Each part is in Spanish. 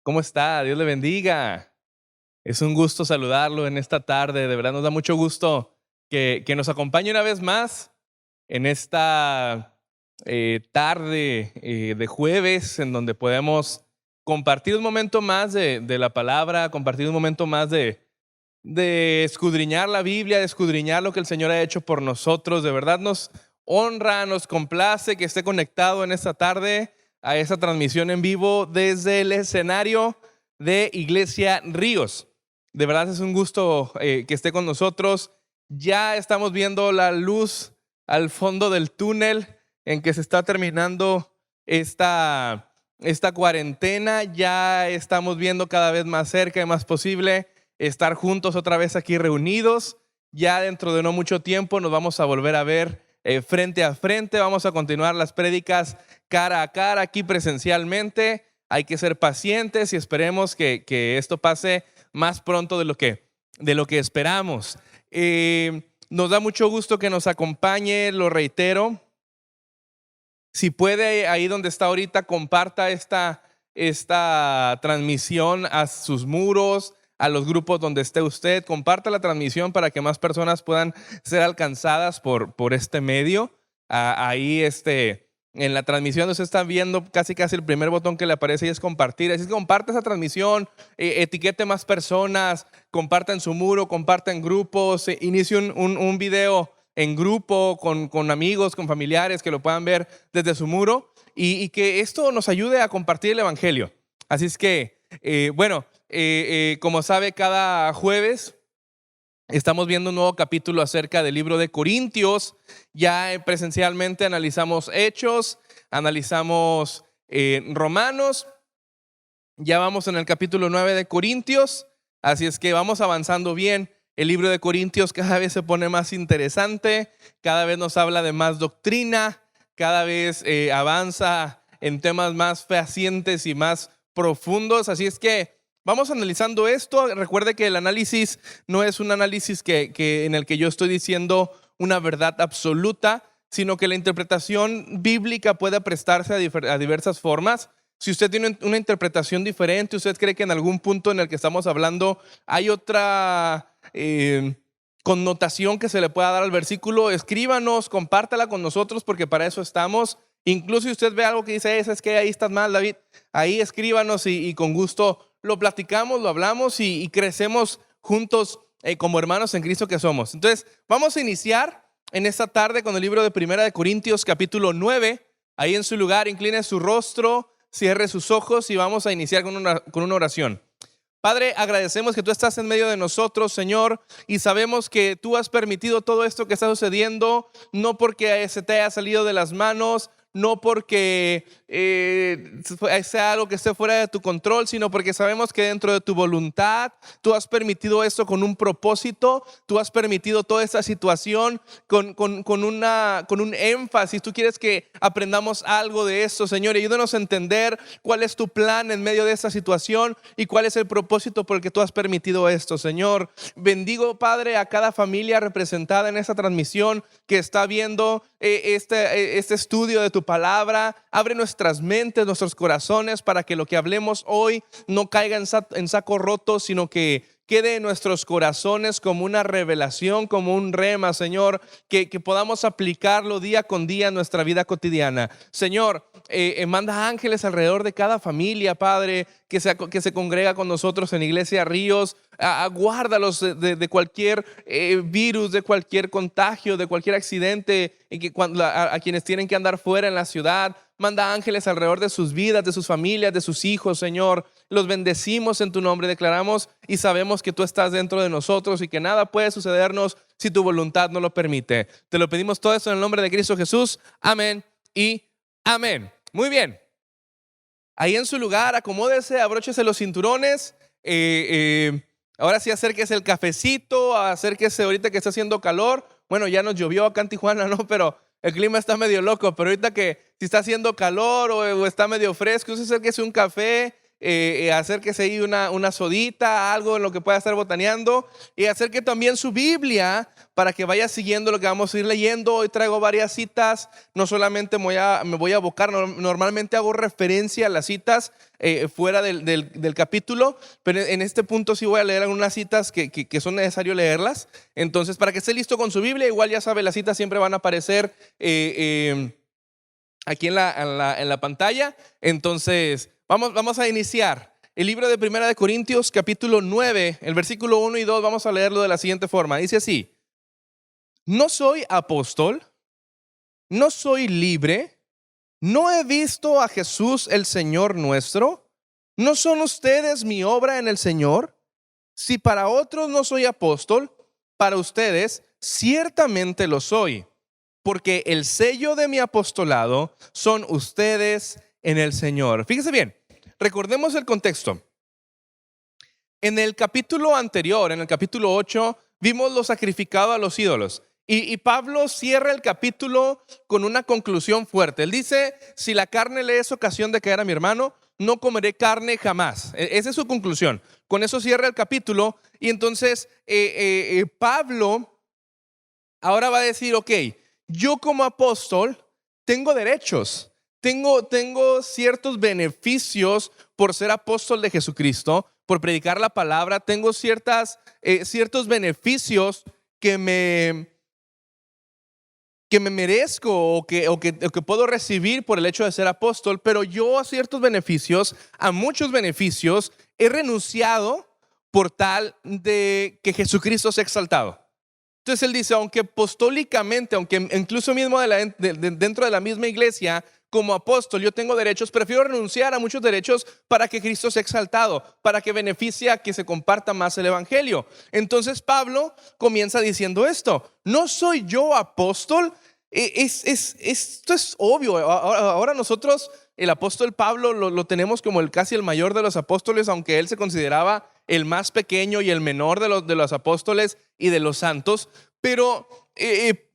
¿Cómo está? Dios le bendiga. Es un gusto saludarlo en esta tarde. De verdad nos da mucho gusto que nos acompañe una vez más en esta tarde de jueves, en donde podemos compartir un momento más de la palabra, compartir un momento más de escudriñar la Biblia, de escudriñar lo que el Señor ha hecho por nosotros. De verdad nos honra, nos complace que esté conectado en esta tarde a esa transmisión en vivo desde el escenario de Iglesia Ríos. De verdad es un gusto que esté con nosotros. Ya estamos viendo la luz al fondo del túnel en que se está terminando esta cuarentena. Ya estamos viendo cada vez más cerca y más posible estar juntos otra vez aquí reunidos. Ya dentro de no mucho tiempo nos vamos a volver a ver frente a frente. Vamos a continuar las prédicas cara a cara aquí presencialmente. Hay que ser pacientes y esperemos que esto pase más pronto de lo que esperamos. Nos da mucho gusto que nos acompañe, lo reitero. Si puede, ahí donde está ahorita, comparta esta transmisión a sus muros, a los grupos donde esté usted. Comparta la transmisión para que más personas puedan ser alcanzadas por este medio. Ahí en la transmisión usted está viendo casi el primer botón que le aparece y es compartir. Así que comparte esa transmisión, etiquete más personas, comparta en su muro, comparta en grupos, inicie un video en grupo con amigos, con familiares que lo puedan ver desde su muro y que esto nos ayude a compartir el evangelio. Así es que, como sabe, cada jueves estamos viendo un nuevo capítulo acerca del libro de Corintios. Ya presencialmente analizamos Hechos, analizamos Romanos. Ya vamos en el capítulo 9 de Corintios, así es que vamos avanzando bien. El libro de Corintios cada vez se pone más interesante, cada vez nos habla de más doctrina, cada vez avanza en temas más fehacientes y más profundos. Así es que vamos analizando esto. Recuerde que el análisis no es un análisis en el que yo estoy diciendo una verdad absoluta, sino que la interpretación bíblica puede prestarse a diversas formas. Si usted tiene una interpretación diferente, usted cree que en algún punto en el que estamos hablando hay otra connotación que se le pueda dar al versículo, escríbanos, compártala con nosotros porque para eso estamos. Incluso si usted ve algo que dice, es que ahí estás mal, David, ahí escríbanos y con gusto lo platicamos, lo hablamos y crecemos juntos como hermanos en Cristo que somos. Entonces, vamos a iniciar en esta tarde con el libro de Primera de Corintios, capítulo 9. Ahí en su lugar, incline su rostro, cierre sus ojos y vamos a iniciar con una oración. Padre, agradecemos que tú estás en medio de nosotros, Señor, y sabemos que tú has permitido todo esto que está sucediendo, no porque se te haya salido de las manos, no porque sea algo que esté fuera de tu control, sino porque sabemos que dentro de tu voluntad tú has permitido esto con un propósito. Tú has permitido toda esta situación con un énfasis. Tú quieres que aprendamos algo de esto, Señor. Ayúdanos a entender cuál es tu plan en medio de esta situación y cuál es el propósito por el que tú has permitido esto, Señor. Bendigo, Padre, a cada familia representada en esta transmisión que está viendo este estudio de tu palabra. Abre nuestras mentes, nuestros corazones para que lo que hablemos hoy no caiga en saco roto, sino que quede en nuestros corazones como una revelación, como un rema, Señor, que podamos aplicarlo día con día en nuestra vida cotidiana. Señor, manda ángeles alrededor de cada familia, Padre, que se congrega con nosotros en Iglesia Ríos. Guárdalos de cualquier virus, de cualquier contagio, de cualquier accidente a quienes tienen que andar fuera en la ciudad. Manda ángeles alrededor de sus vidas, de sus familias, de sus hijos, Señor. Los bendecimos en tu nombre, declaramos y sabemos que tú estás dentro de nosotros y que nada puede sucedernos si tu voluntad no lo permite. Te lo pedimos todo esto en el nombre de Cristo Jesús. Amén y amén. Muy bien. Ahí en su lugar, acomódese, abróchese los cinturones. Ahora sí, acérquese el cafecito, acérquese ahorita que está haciendo calor. Bueno, ya nos llovió acá en Tijuana, ¿no? Pero el clima está medio loco. Pero ahorita que si está haciendo calor o está medio fresco, usted acérquese un café, acérquese ahí una sodita, algo en lo que pueda estar botaneando, y acerque también su Biblia para que vaya siguiendo lo que vamos a ir leyendo. Hoy traigo varias citas, no solamente me voy a abocar, normalmente hago referencia a las citas fuera del capítulo, pero en este punto sí voy a leer algunas citas que son necesarias leerlas. Entonces, para que esté listo con su Biblia, igual ya sabe, las citas siempre van a aparecer aquí en la pantalla. Entonces, vamos a iniciar. El libro de Primera de Corintios, capítulo 9, el versículo 1 y 2, vamos a leerlo de la siguiente forma. Dice así: no soy apóstol, no soy libre, no he visto a Jesús el Señor nuestro. ¿No son ustedes mi obra en el Señor? Si para otros no soy apóstol, para ustedes ciertamente lo soy, porque el sello de mi apostolado son ustedes en el Señor. Fíjese bien, recordemos el contexto. En el capítulo anterior, en el capítulo 8, vimos lo sacrificado a los ídolos. Y Pablo cierra el capítulo con una conclusión fuerte. Él dice: si la carne le es ocasión de caer a mi hermano, no comeré carne jamás. Esa es su conclusión. Con eso cierra el capítulo. Y entonces Pablo ahora va a decir: ok, yo como apóstol tengo derechos, tengo ciertos beneficios por ser apóstol de Jesucristo, por predicar la palabra. Tengo ciertos beneficios que me merezco o que puedo recibir por el hecho de ser apóstol, pero yo a ciertos beneficios, a muchos beneficios, he renunciado por tal de que Jesucristo sea exaltado. Entonces él dice: aunque apostólicamente, aunque incluso mismo dentro de la misma iglesia, como apóstol yo tengo derechos, prefiero renunciar a muchos derechos para que Cristo sea exaltado, para que beneficie a que se comparta más el evangelio. Entonces Pablo comienza diciendo esto: no soy yo apóstol. Esto es obvio. Ahora nosotros, el apóstol Pablo lo tenemos como casi el mayor de los apóstoles, aunque él se consideraba el más pequeño y el menor de los apóstoles y de los santos. Pero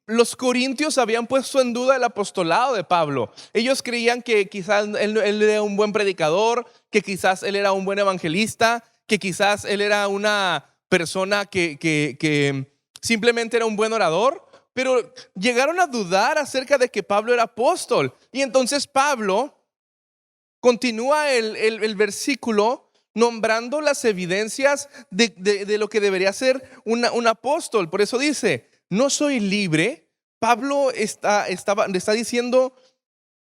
los corintios habían puesto en duda el apostolado de Pablo. Ellos creían que quizás él era un buen predicador, que quizás él era un buen evangelista, que quizás él era una persona que simplemente era un buen orador. Pero llegaron a dudar acerca de que Pablo era apóstol. Y entonces Pablo continúa el versículo nombrando las evidencias de lo que debería ser un apóstol. Por eso dice: no soy libre. Pablo está diciendo: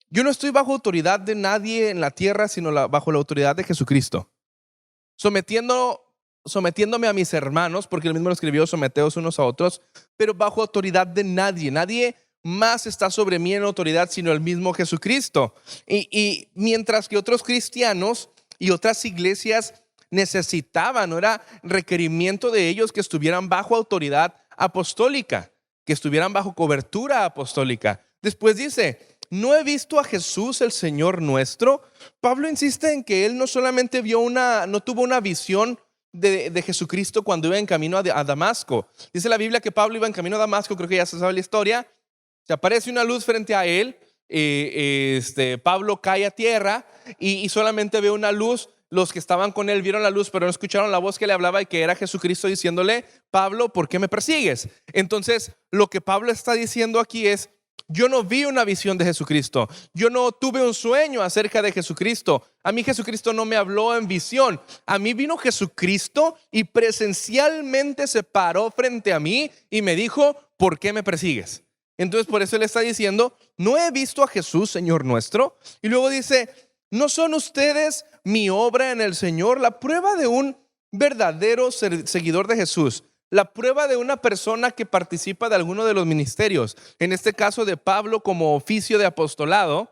yo no estoy bajo autoridad de nadie en la tierra, sino bajo la autoridad de Jesucristo, sometiéndome a mis hermanos, porque él mismo lo escribió: someteos unos a otros, pero bajo autoridad de nadie. Nadie más está sobre mí en autoridad sino el mismo Jesucristo. Y mientras que otros cristianos y otras iglesias necesitaban, no era requerimiento de ellos que estuvieran bajo autoridad apostólica, que estuvieran bajo cobertura apostólica. Después dice: no he visto a Jesús el Señor nuestro. Pablo insiste en que él no solamente no tuvo una visión de Jesucristo cuando iba en camino a Damasco. Dice la Biblia que Pablo iba en camino a Damasco, creo que ya se sabe la historia. Se aparece una luz frente a él. Pablo cae a tierra y solamente ve una luz. Los que estaban con él vieron la luz, pero no escucharon la voz que le hablaba, y que era Jesucristo diciéndole: Pablo, ¿por qué me persigues? Entonces lo que Pablo está diciendo aquí es: yo no vi una visión de Jesucristo, yo no tuve un sueño acerca de Jesucristo. A mí Jesucristo no me habló en visión. A mí vino Jesucristo y presencialmente se paró frente a mí y me dijo: ¿por qué me persigues? Entonces por eso él está diciendo: no he visto a Jesús, Señor nuestro. Y luego dice: ¿no son ustedes mi obra en el Señor? La prueba de un verdadero seguidor de Jesús, la prueba de una persona que participa de alguno de los ministerios, en este caso de Pablo como oficio de apostolado,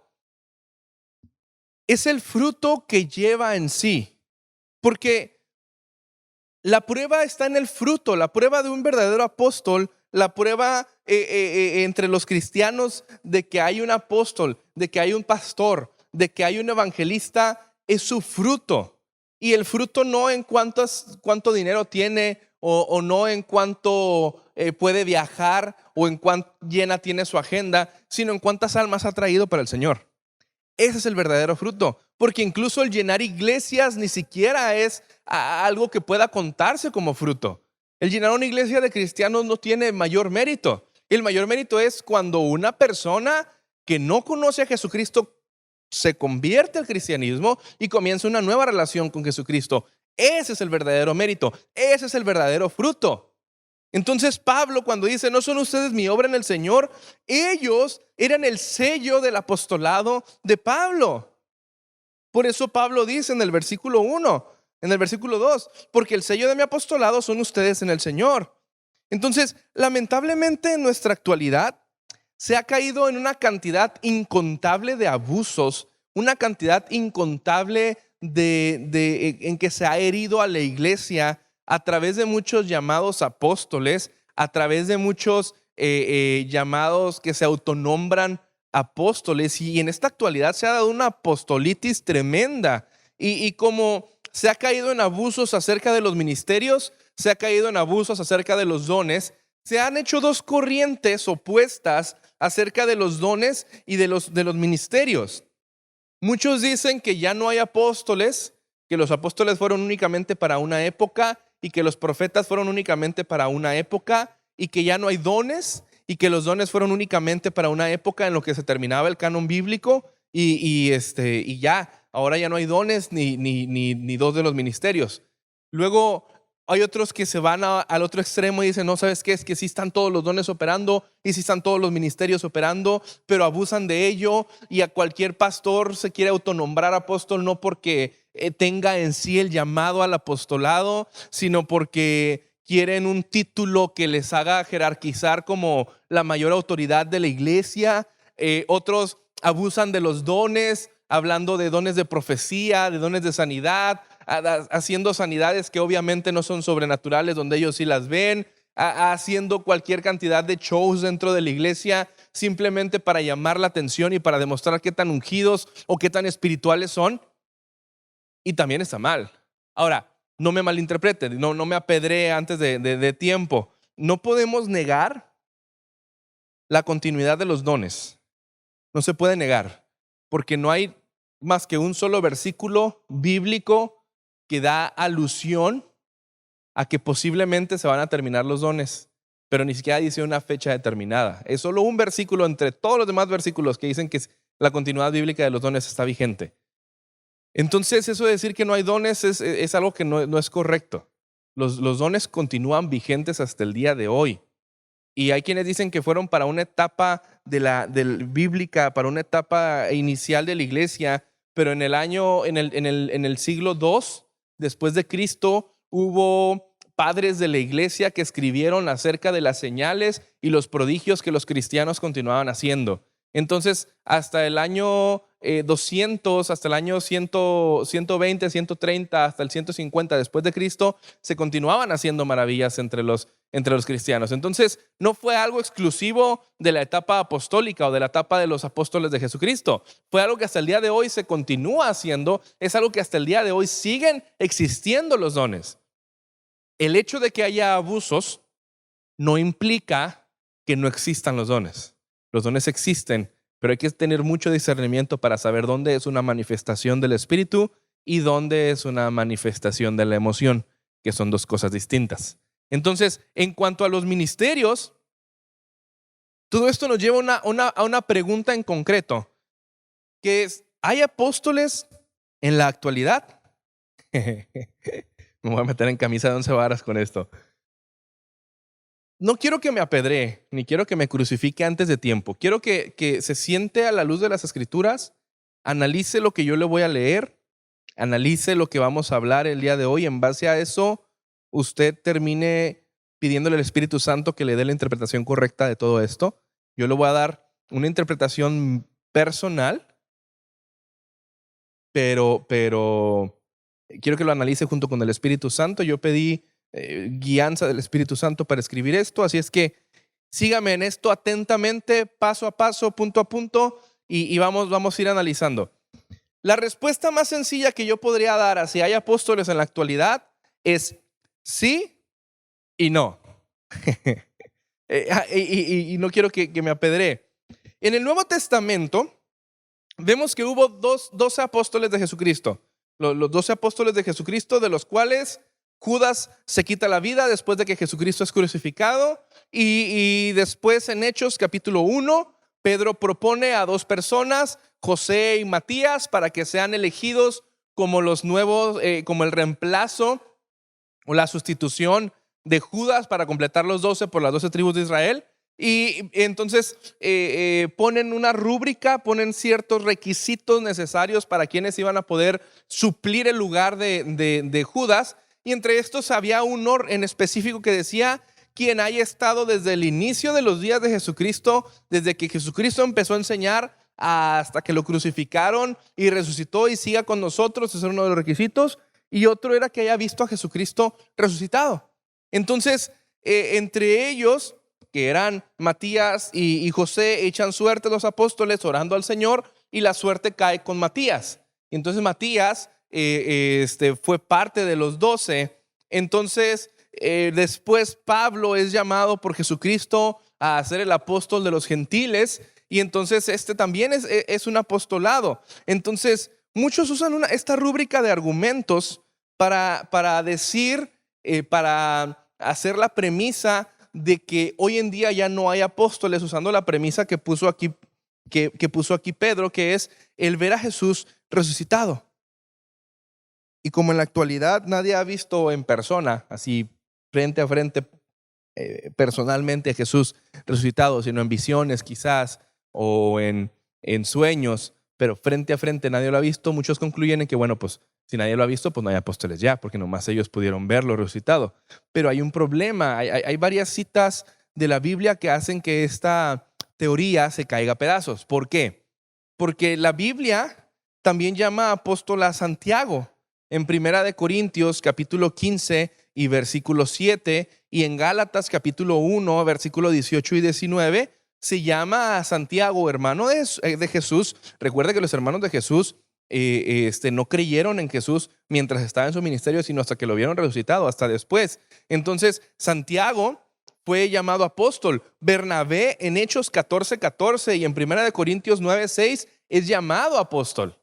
es el fruto que lleva en sí. Porque la prueba está en el fruto. La prueba de un verdadero apóstol, la prueba entre los cristianos de que hay un apóstol, de que hay un pastor, de que hay un evangelista, es su fruto. Y el fruto no en cuánto dinero tiene, o no en cuánto puede viajar, o en cuánto llena tiene su agenda, sino en cuántas almas ha traído para el Señor. Ese es el verdadero fruto, porque incluso el llenar iglesias ni siquiera es algo que pueda contarse como fruto. El llenar una iglesia de cristianos no tiene mayor mérito. El mayor mérito es cuando una persona que no conoce a Jesucristo se convierte al cristianismo y comienza una nueva relación con Jesucristo. Ese es el verdadero mérito, ese es el verdadero fruto. Entonces Pablo, cuando dice, no son ustedes mi obra en el Señor, ellos eran el sello del apostolado de Pablo. Por eso Pablo dice en el versículo 1, en el versículo 2, porque el sello de mi apostolado son ustedes en el Señor. Entonces, lamentablemente en nuestra actualidad se ha caído en una cantidad incontable de abusos, una cantidad incontable en que se ha herido a la iglesia a través de muchos llamados apóstoles, a través de muchos llamados que se autonombran apóstoles, y en esta actualidad se ha dado una apostolitis tremenda, y como se ha caído en abusos acerca de los ministerios, se ha caído en abusos acerca de los dones, se han hecho dos corrientes opuestas acerca de los dones y de los ministerios. Muchos dicen que ya no hay apóstoles, que los apóstoles fueron únicamente para una época y que los profetas fueron únicamente para una época, y que ya no hay dones y que los dones fueron únicamente para una época en lo que se terminaba el canon bíblico, y ya, ahora ya no hay dones ni dos de los ministerios. Luego hay otros que se van al otro extremo y dicen, no, ¿sabes qué? Es que sí están todos los dones operando y sí están todos los ministerios operando, pero abusan de ello, y a cualquier pastor se quiere autonombrar apóstol no porque tenga en sí el llamado al apostolado, sino porque quieren un título que les haga jerarquizar como la mayor autoridad de la iglesia. Otros abusan de los dones, hablando de dones de profecía, de dones de sanidad, haciendo sanidades que obviamente no son sobrenaturales, donde ellos sí las ven, haciendo cualquier cantidad de shows dentro de la iglesia simplemente para llamar la atención y para demostrar qué tan ungidos o qué tan espirituales son. Y también está mal. Ahora, no me malinterprete, no me apedree antes de tiempo. No podemos negar la continuidad de los dones. No se puede negar, porque no hay más que un solo versículo bíblico que da alusión a que posiblemente se van a terminar los dones, pero ni siquiera dice una fecha determinada. Es solo un versículo entre todos los demás versículos que dicen que la continuidad bíblica de los dones está vigente. Entonces, eso de decir que no hay dones es algo que no es correcto. Los dones continúan vigentes hasta el día de hoy. Y hay quienes dicen que fueron para una etapa bíblica, para una etapa inicial de la iglesia, pero en el siglo II, después de Cristo, hubo padres de la iglesia que escribieron acerca de las señales y los prodigios que los cristianos continuaban haciendo. Entonces, hasta el año 200, hasta el año 120, 130, hasta el 150 después de Cristo, se continuaban haciendo maravillas entre los cristianos. Entonces, no fue algo exclusivo de la etapa apostólica o de la etapa de los apóstoles de Jesucristo. Fue algo que hasta el día de hoy se continúa haciendo, es algo que hasta el día de hoy siguen existiendo los dones. El hecho de que haya abusos no implica que no existan los dones. Los dones existen, pero hay que tener mucho discernimiento para saber dónde es una manifestación del Espíritu y dónde es una manifestación de la emoción, que son dos cosas distintas. Entonces, en cuanto a los ministerios, todo esto nos lleva a una pregunta en concreto, que es, ¿hay apóstoles en la actualidad? Me voy a meter en camisa de 11 varas con esto. No quiero que me apedree, ni quiero que me crucifique antes de tiempo. Quiero que se siente a la luz de las Escrituras, analice lo que yo le voy a leer, analice lo que vamos a hablar el día de hoy. En base a eso, usted termine pidiéndole al Espíritu Santo que le dé la interpretación correcta de todo esto. Yo le voy a dar una interpretación personal, pero quiero que lo analice junto con el Espíritu Santo. Yo pedí guianza del Espíritu Santo para escribir esto, así es que sígame en esto atentamente, paso a paso, punto a punto, y vamos a ir analizando. La respuesta más sencilla que yo podría dar a si hay apóstoles en la actualidad es sí y no. Y no quiero que me apedree. En el Nuevo Testamento vemos que hubo 12 apóstoles de Jesucristo. Los 12 apóstoles de Jesucristo, de los cuales Judas se quita la vida después de que Jesucristo es crucificado. Y después en Hechos capítulo 1, Pedro propone a 2 personas, José y Matías, para que sean elegidos como los nuevos, como el reemplazo o la sustitución de Judas para completar los 12 por las 12 tribus de Israel. Y entonces ponen una rúbrica, ponen ciertos requisitos necesarios para quienes iban a poder suplir el lugar de Judas. Y entre estos había uno en específico que decía: quien haya estado desde el inicio de los días de Jesucristo, desde que Jesucristo empezó a enseñar hasta que lo crucificaron y resucitó y siga con nosotros. Ese era uno de los requisitos. Y otro era que haya visto a Jesucristo resucitado. Entonces, entre ellos, que eran Matías y José, echan suerte los apóstoles orando al Señor, y la suerte cae con Matías. Entonces Matías fue parte de los 12. Entonces después Pablo es llamado por Jesucristo a ser el apóstol de los gentiles, y entonces también es un apostolado. Entonces muchos usan esta rúbrica de argumentos para decir, para hacer la premisa de que hoy en día ya no hay apóstoles, usando la premisa que puso aquí, que puso aquí Pedro, que es el ver a Jesús resucitado. Y como en la actualidad nadie ha visto en persona, así frente a frente, personalmente a Jesús resucitado, sino en visiones quizás o en sueños, pero frente a frente nadie lo ha visto, muchos concluyen en que, bueno, pues si nadie lo ha visto, pues no hay apóstoles ya, porque nomás ellos pudieron verlo resucitado. Pero hay un problema, hay varias citas de la Biblia que hacen que esta teoría se caiga a pedazos. ¿Por qué? Porque la Biblia también llama apóstol a Santiago en 1 Corintios capítulo 15 y versículo 7, y en Gálatas capítulo 1 versículo 18 y 19 se llama a Santiago hermano de Jesús. Recuerda que los hermanos de Jesús no creyeron en Jesús mientras estaba en su ministerio, sino hasta que lo vieron resucitado, hasta después. Entonces Santiago fue llamado apóstol. Bernabé en Hechos 14:14 y en 1 Corintios 9:6 es llamado apóstol.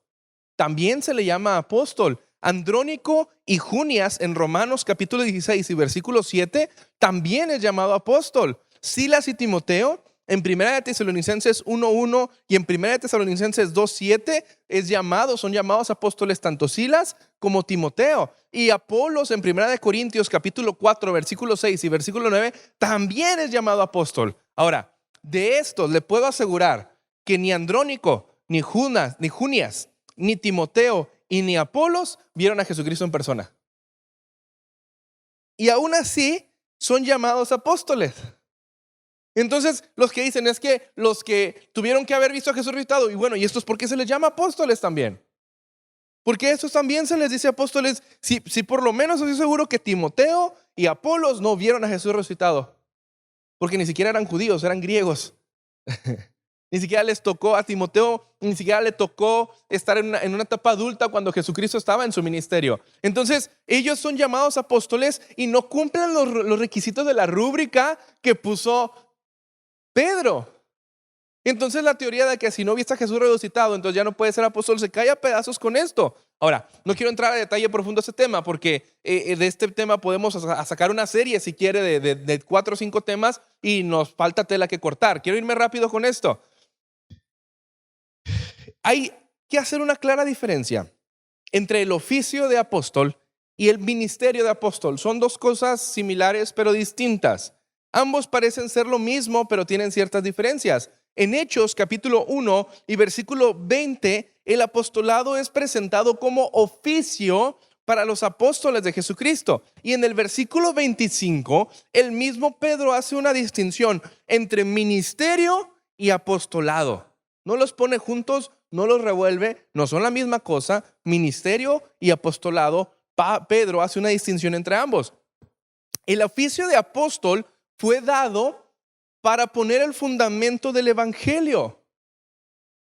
También se le llama apóstol. Andrónico y Junias en Romanos capítulo 16 y versículo 7 también es llamado apóstol. Silas y Timoteo en 1 Tesalonicenses 1:1 y en 1 Tesalonicenses 2:7 son llamados apóstoles tanto Silas como Timoteo. Y Apolos en 1 Corintios capítulo 4 versículo 6 y versículo 9 también es llamado apóstol. Ahora, de estos le puedo asegurar que ni Andrónico, ni Junias, ni Timoteo y ni Apolos vieron a Jesucristo en persona. Y aún así son llamados apóstoles. Entonces los que dicen es que los que tuvieron que haber visto a Jesús resucitado, y bueno, ¿y estos por qué se les llama apóstoles también? Porque a estos también se les dice apóstoles si por lo menos estoy seguro que Timoteo y Apolos no vieron a Jesús resucitado, porque ni siquiera eran judíos, eran griegos. Ni siquiera les tocó a Timoteo, ni siquiera le tocó estar en una etapa adulta cuando Jesucristo estaba en su ministerio. Entonces ellos son llamados apóstoles y no cumplen los requisitos de la rúbrica que puso Pedro. Entonces la teoría de que si no viste a Jesús resucitado, entonces ya no puede ser apóstol, se cae a pedazos con esto. Ahora, no quiero entrar a detalle profundo a este tema, porque de este tema podemos sacar una serie si quiere de 4 o 5 temas y nos falta tela que cortar. Quiero irme rápido con esto. Hay que hacer una clara diferencia entre el oficio de apóstol y el ministerio de apóstol. Son dos cosas similares pero distintas. Ambos parecen ser lo mismo, pero tienen ciertas diferencias. En Hechos capítulo 1 y versículo 20, el apostolado es presentado como oficio para los apóstoles de Jesucristo. Y en el versículo 25, el mismo Pedro hace una distinción entre ministerio y apostolado. No los pone juntos, no los revuelve, no son la misma cosa. Ministerio y apostolado, Pedro hace una distinción entre ambos. El oficio de apóstol fue dado para poner el fundamento del evangelio.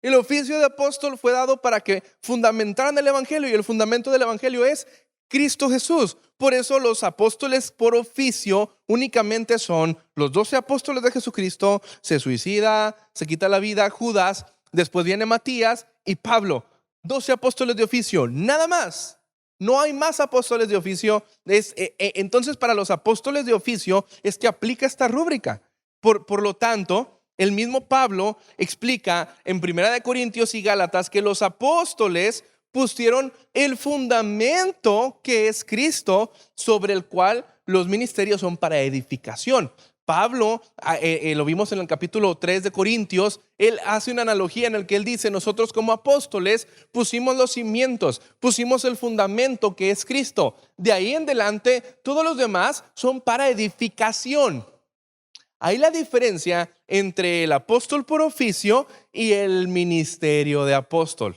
El oficio de apóstol fue dado para que fundamentaran el evangelio, y el fundamento del evangelio es Cristo Jesús. Por eso los apóstoles por oficio únicamente son los 12 apóstoles de Jesucristo. Se suicida, se quita la vida Judas, después viene Matías y Pablo, 12 apóstoles de oficio, nada más. No hay más apóstoles de oficio. Entonces, para los apóstoles de oficio es que aplica esta rúbrica. Por lo tanto, el mismo Pablo explica en 1 Corintios y Gálatas que los apóstoles pusieron el fundamento que es Cristo, sobre el cual los ministerios son para edificación. Pablo, lo vimos en el capítulo 3 de Corintios, él hace una analogía en el que él dice: nosotros como apóstoles pusimos los cimientos, pusimos el fundamento que es Cristo. De ahí en adelante, todos los demás son para edificación. Hay la diferencia entre el apóstol por oficio y el ministerio de apóstol.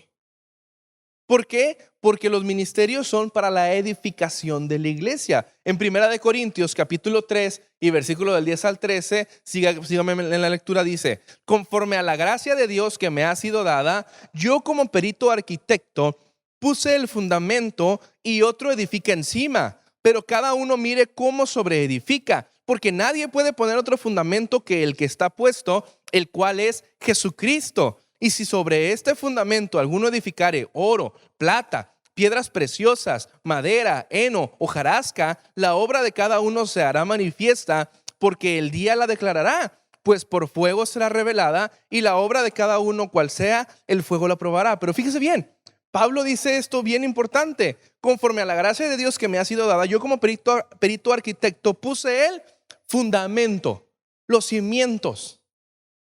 ¿Por qué? Porque los ministerios son para la edificación de la iglesia. En 1 Corintios capítulo 3 y versículo del 10 al 13, sígame en la lectura, dice: conforme a la gracia de Dios que me ha sido dada, yo como perito arquitecto puse el fundamento y otro edifica encima, pero cada uno mire cómo sobreedifica, porque nadie puede poner otro fundamento que el que está puesto, el cual es Jesucristo. Y si sobre este fundamento alguno edificare oro, plata, piedras preciosas, madera, heno, hojarasca, la obra de cada uno se hará manifiesta, porque el día la declarará, pues por fuego será revelada, y la obra de cada uno, cual sea, el fuego la probará. Pero fíjese bien, Pablo dice esto bien importante: conforme a la gracia de Dios que me ha sido dada, yo como perito arquitecto puse el fundamento, los cimientos.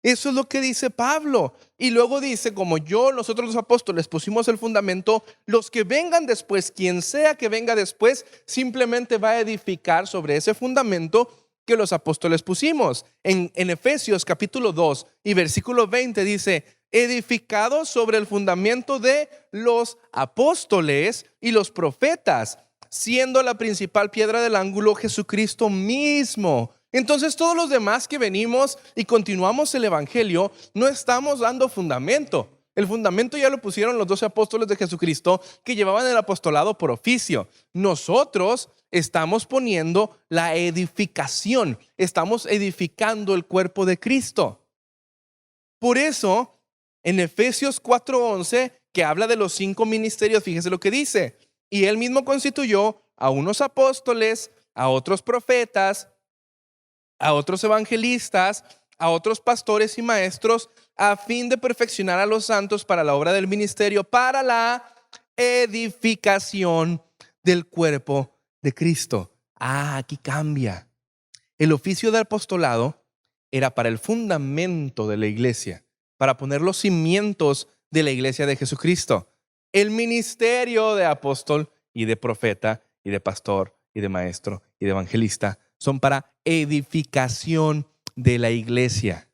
Eso es lo que dice Pablo. Y luego dice: como nosotros los apóstoles pusimos el fundamento, los que vengan después, quien sea que venga después, simplemente va a edificar sobre ese fundamento que los apóstoles pusimos. En Efesios capítulo 2 y versículo 20 dice: edificados sobre el fundamento de los apóstoles y los profetas, siendo la principal piedra del ángulo Jesucristo mismo. Entonces, todos los demás que venimos y continuamos el evangelio, no estamos dando fundamento. El fundamento ya lo pusieron los 12 apóstoles de Jesucristo, que llevaban el apostolado por oficio. Nosotros estamos poniendo la edificación, estamos edificando el cuerpo de Cristo. Por eso, en Efesios 4:11, que habla de los 5 ministerios, fíjese lo que dice: y él mismo constituyó a unos apóstoles, a otros profetas, a otros evangelistas, a otros pastores y maestros, a fin de perfeccionar a los santos para la obra del ministerio, para la edificación del cuerpo de Cristo. Aquí cambia. El oficio de apostolado era para el fundamento de la iglesia, para poner los cimientos de la iglesia de Jesucristo. El ministerio de apóstol y de profeta y de pastor y de maestro y de evangelista son para edificación de la iglesia.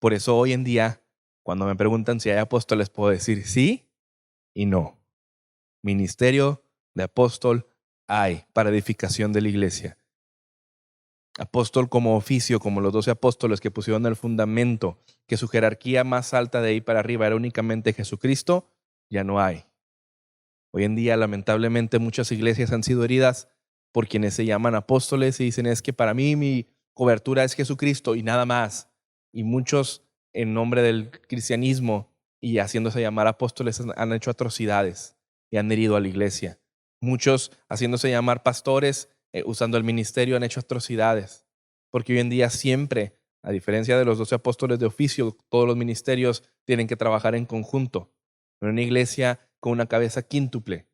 Por eso hoy en día, cuando me preguntan si hay apóstoles, puedo decir sí y no. Ministerio de apóstol hay para edificación de la iglesia. Apóstol como oficio, como los 12 apóstoles que pusieron el fundamento, que su jerarquía más alta de ahí para arriba era únicamente Jesucristo, ya no hay. Hoy en día, lamentablemente, muchas iglesias han sido heridas por quienes se llaman apóstoles y dicen: es que para mí mi cobertura es Jesucristo y nada más. Y muchos, en nombre del cristianismo y haciéndose llamar apóstoles, han hecho atrocidades y han herido a la iglesia. Muchos, haciéndose llamar pastores, usando el ministerio, han hecho atrocidades. Porque hoy en día siempre, a diferencia de los 12 apóstoles de oficio, todos los ministerios tienen que trabajar en conjunto. En una iglesia con una cabeza quíntuple,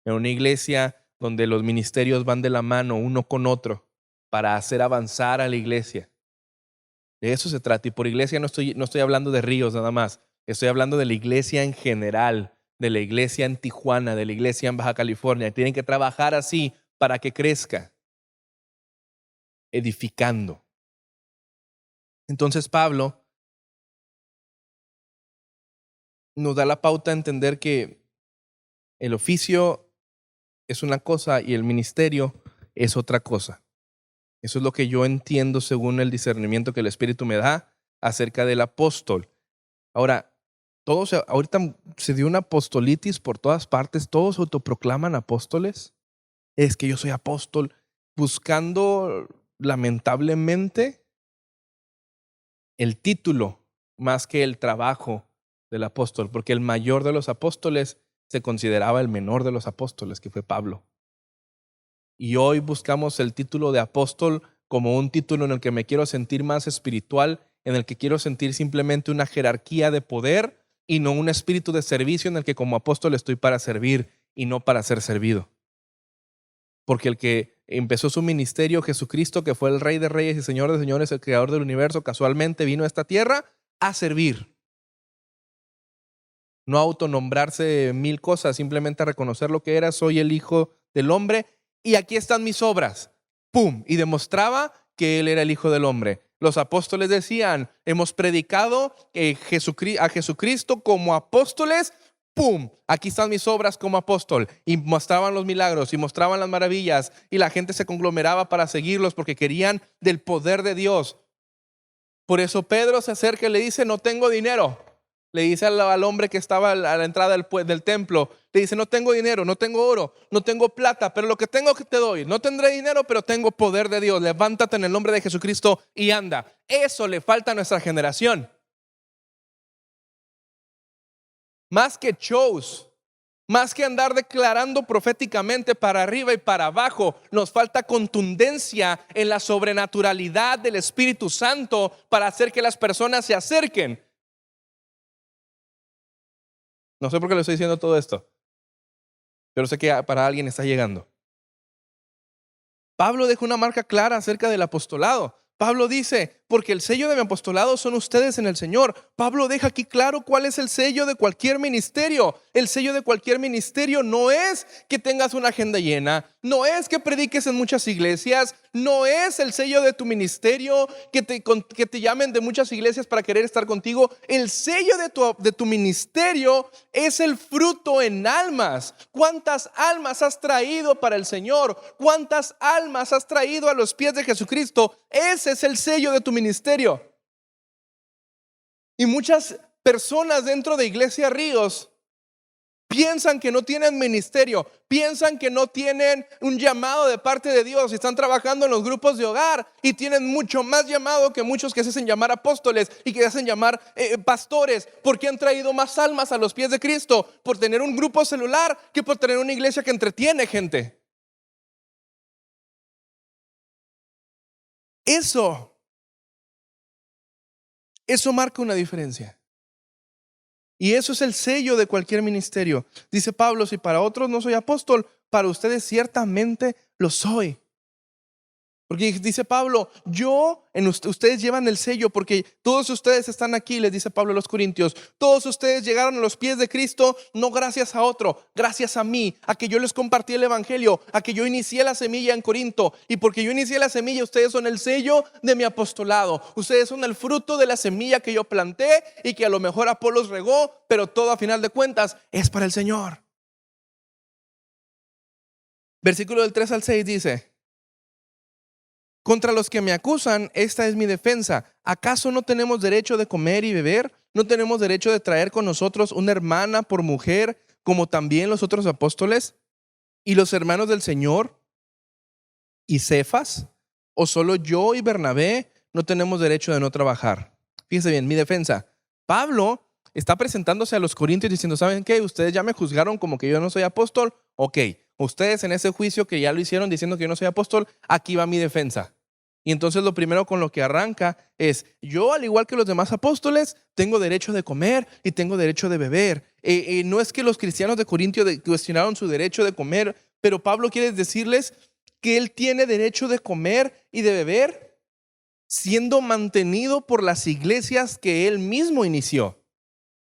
en una iglesia donde los ministerios van de la mano uno con otro para hacer avanzar a la iglesia. De eso se trata. Y por iglesia no estoy hablando de Ríos nada más. Estoy hablando de la iglesia en general, de la iglesia en Tijuana, de la iglesia en Baja California. Tienen que trabajar así para que crezca, edificando. Entonces Pablo nos da la pauta a entender que el oficio es una cosa y el ministerio es otra cosa. Eso es lo que yo entiendo según el discernimiento que el Espíritu me da acerca del apóstol. Ahora, ahorita se dio una apostolitis por todas partes, todos se autoproclaman apóstoles. Es que yo soy apóstol, buscando lamentablemente el título más que el trabajo del apóstol, porque el mayor de los apóstoles se consideraba el menor de los apóstoles, que fue Pablo. Y hoy buscamos el título de apóstol como un título en el que me quiero sentir más espiritual, en el que quiero sentir simplemente una jerarquía de poder y no un espíritu de servicio en el que como apóstol estoy para servir y no para ser servido. Porque el que empezó su ministerio, Jesucristo, que fue el Rey de Reyes y Señor de Señores, el Creador del universo, casualmente vino a esta tierra a servir. No a autonombrarse mil cosas, simplemente a reconocer lo que era: soy el Hijo del Hombre y aquí están mis obras. ¡Pum! Y demostraba que Él era el Hijo del Hombre. Los apóstoles decían: hemos predicado a Jesucristo como apóstoles. ¡Pum! Aquí están mis obras como apóstol. Y mostraban los milagros y mostraban las maravillas y la gente se conglomeraba para seguirlos porque querían del poder de Dios. Por eso Pedro se acerca y le dice: no tengo dinero. Le dice al hombre que estaba a la entrada del templo, le dice: no tengo dinero, no tengo oro, no tengo plata, pero lo que tengo que te doy. No tendré dinero, pero tengo poder de Dios. Levántate en el nombre de Jesucristo y anda. Eso le falta a nuestra generación. Más que shows, más que andar declarando proféticamente para arriba y para abajo, nos falta contundencia en la sobrenaturalidad del Espíritu Santo para hacer que las personas se acerquen. No sé por qué le estoy diciendo todo esto, pero sé que para alguien está llegando. Pablo deja una marca clara acerca del apostolado. Pablo dice: porque el sello de mi apostolado son ustedes en el Señor. Pablo deja aquí claro cuál es el sello de cualquier ministerio. El sello de cualquier ministerio no es que tengas una agenda llena, no es que prediques en muchas iglesias, no es el sello de tu ministerio que te llamen de muchas iglesias para querer estar contigo. El sello de tu ministerio es el fruto en almas. ¿Cuántas almas has traído para el Señor? ¿Cuántas almas has traído a los pies de Jesucristo? Ese es el sello de tu ministerio. Y muchas personas dentro de Iglesia Ríos piensan que no tienen ministerio, piensan que no tienen un llamado de parte de Dios y están trabajando en los grupos de hogar y tienen mucho más llamado que muchos que se hacen llamar apóstoles y que se hacen llamar pastores, porque han traído más almas a los pies de Cristo por tener un grupo celular que por tener una iglesia que entretiene gente. Eso marca una diferencia. Y eso es el sello de cualquier ministerio. Dice Pablo: si para otros no soy apóstol, para ustedes ciertamente lo soy. Porque dice Pablo: ustedes llevan el sello, porque todos ustedes están aquí, les dice Pablo a los Corintios. Todos ustedes llegaron a los pies de Cristo, no gracias a otro, gracias a mí, a que yo les compartí el evangelio, a que yo inicié la semilla en Corinto. Y porque yo inicié la semilla, ustedes son el sello de mi apostolado. Ustedes son el fruto de la semilla que yo planté y que a lo mejor Apolos regó, pero todo a final de cuentas es para el Señor. Versículo del 3 al 6 dice: contra los que me acusan, esta es mi defensa. ¿Acaso no tenemos derecho de comer y beber? ¿No tenemos derecho de traer con nosotros una hermana por mujer, como también los otros apóstoles y los hermanos del Señor y Cefas? ¿O solo yo y Bernabé no tenemos derecho de no trabajar? Fíjese bien, mi defensa. Pablo está presentándose a los corintios diciendo: ¿saben qué? Ustedes ya me juzgaron como que yo no soy apóstol. Ok, ustedes en ese juicio que ya lo hicieron diciendo que yo no soy apóstol, aquí va mi defensa. Y entonces lo primero con lo que arranca es: yo, al igual que los demás apóstoles, tengo derecho de comer y tengo derecho de beber. No es que los cristianos de Corintio cuestionaron su derecho de comer, pero Pablo quiere decirles que él tiene derecho de comer y de beber siendo mantenido por las iglesias que él mismo inició.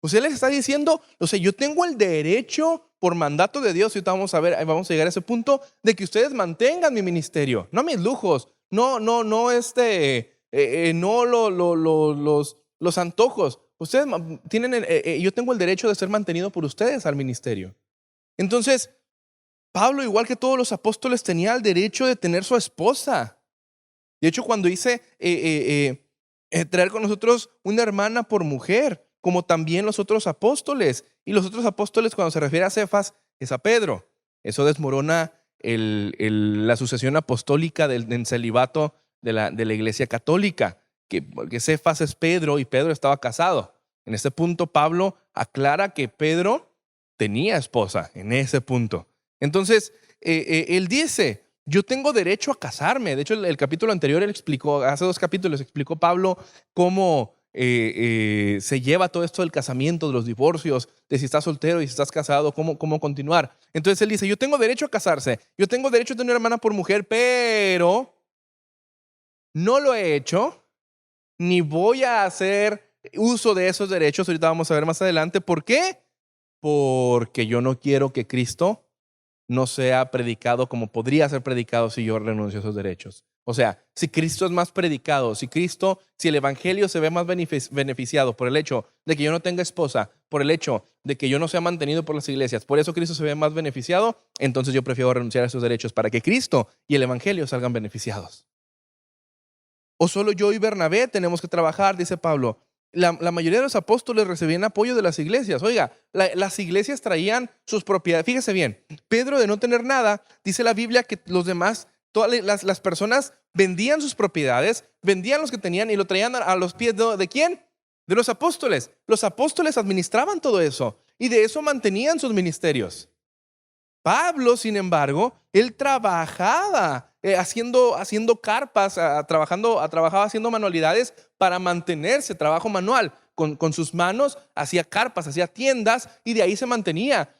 O sea, él les está diciendo: yo tengo el derecho por mandato de Dios, y ahorita vamos a llegar a ese punto, de que ustedes mantengan mi ministerio, no mis lujos, no los antojos. Ustedes tienen, yo tengo el derecho de ser mantenido por ustedes al ministerio. Entonces, Pablo, igual que todos los apóstoles, tenía el derecho de tener su esposa. De hecho, cuando dice traer con nosotros una hermana por mujer, como también los otros apóstoles. Y los otros apóstoles, cuando se refiere a Cefas, es a Pedro. Eso desmorona la sucesión apostólica del celibato de la iglesia católica, que Cefas es Pedro y Pedro estaba casado. En este punto Pablo aclara que Pedro tenía esposa, en ese punto. Entonces, él dice, yo tengo derecho a casarme. De hecho, el capítulo anterior él explicó, hace 2 capítulos explicó Pablo cómo se lleva todo esto del casamiento, de los divorcios, de si estás soltero y si estás casado, cómo continuar. Entonces él dice, yo tengo derecho a casarse, yo tengo derecho a tener una hermana por mujer, pero no lo he hecho, ni voy a hacer uso de esos derechos. Ahorita vamos a ver más adelante. ¿Por qué? Porque yo no quiero que Cristo no sea predicado como podría ser predicado si yo renuncio a esos derechos. O sea, si Cristo es más predicado, si el evangelio se ve más beneficiado por el hecho de que yo no tenga esposa, por el hecho de que yo no sea mantenido por las iglesias, por eso Cristo se ve más beneficiado, entonces yo prefiero renunciar a esos derechos para que Cristo y el evangelio salgan beneficiados. O solo yo y Bernabé tenemos que trabajar, dice Pablo. La mayoría de los apóstoles recibían apoyo de las iglesias. Oiga, las iglesias traían sus propiedades. Fíjese bien, Pedro, de no tener nada, dice la Biblia que los demás, todas las personas vendían sus propiedades, vendían los que tenían y lo traían a los pies ¿de quién? De los apóstoles. Los apóstoles administraban todo eso y de eso mantenían sus ministerios. Pablo, sin embargo, él trabajaba haciendo carpas, trabajaba haciendo manualidades para mantenerse, trabajo manual. Con sus manos hacía carpas, hacía tiendas y de ahí se mantenía.